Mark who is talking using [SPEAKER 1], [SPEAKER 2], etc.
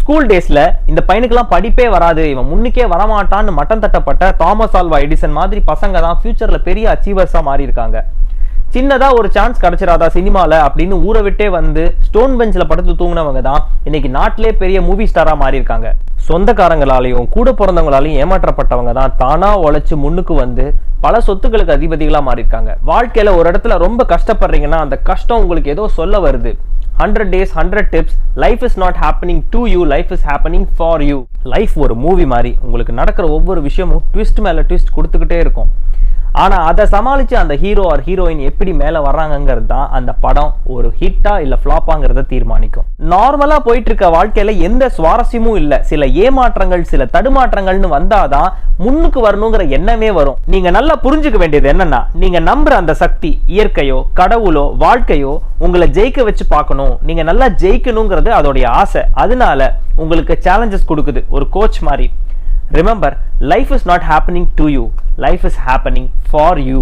[SPEAKER 1] School டேஸ்ல இந்த பையனுக்கெல்லாம் படிப்பே வராது, இவன் முன்னுக்கே வரமாட்டான்னு மட்டம் தட்டப்பட்ட தாமஸ் ஆல்வா எடிசன் மாதிரி பசங்க தான் ஃபியூச்சர்ல பெரிய அச்சீவர்ஸா மாறி இருக்காங்க. சின்னதா ஒரு சான்ஸ் கிடைச்சிடாதா சினிமால அப்படின்னு ஊரை விட்டே வந்து ஸ்டோன் பெஞ்ச்ல படுத்து தூங்கினவங்க தான் இன்னைக்கு நாட்டிலே பெரிய மூவி ஸ்டாரா மாறி இருக்காங்க. சொந்தக்காரங்களாலையும் கூட பிறந்தவங்களாலையும் ஏமாற்றப்பட்டவங்க தான் தானா உழைச்சு முன்னுக்கு வந்து பல சொத்துக்களுக்கு அதிபதிகளா மாறி இருக்காங்க. வாழ்க்கையில ஒரு இடத்துல ரொம்ப கஷ்டப்படுறீங்கன்னா அந்த கஷ்டம் உங்களுக்கு ஏதோ சொல்ல வருது. 100 days 100 tips. Life is not happening to you, life is happening for you. Life ஒரு மூவி மாதிரி, உங்களுக்கு நடக்கிற ஒவ்வொரு விஷயமும் ட்விஸ்ட் மேல ட்விஸ்ட் கொடுத்துக்கிட்டே இருக்கும். ஆனா அதை சமாளிச்சு அந்த ஹீரோ ஆர் ஹீரோயின் எப்படி மேல வர்றாங்கிறது தான் அந்த படம் ஒரு ஹிட்டா இல்ல ஃபிளாப்பாங்கிறத தீர்மானிக்கும். நார்மலா போயிட்டு இருக்க வாழ்க்கையில எந்த சுவாரஸ்யமும் இல்ல, சில ஏமாற்றங்கள் சில தடுமாற்றங்கள்னு வந்தாதான் முன்னுக்கு வரணுங்கிற எண்ணமே வரும். நீங்க நல்லா புரிஞ்சுக்க வேண்டியது என்னன்னா, நீங்க நம்புற அந்த சக்தி, இயற்கையோ கடவுளோ வாழ்க்கையோ உங்களை ஜெயிக்க வச்சு பார்க்கணும், நீங்க நல்லா ஜெயிக்கணுங்கிறது அதோடைய ஆசை. அதனால உங்களுக்கு சேலஞ்சஸ் கொடுக்குது ஒரு கோச் மாதிரி. Remember, life is not happening to you. Life is happening for you.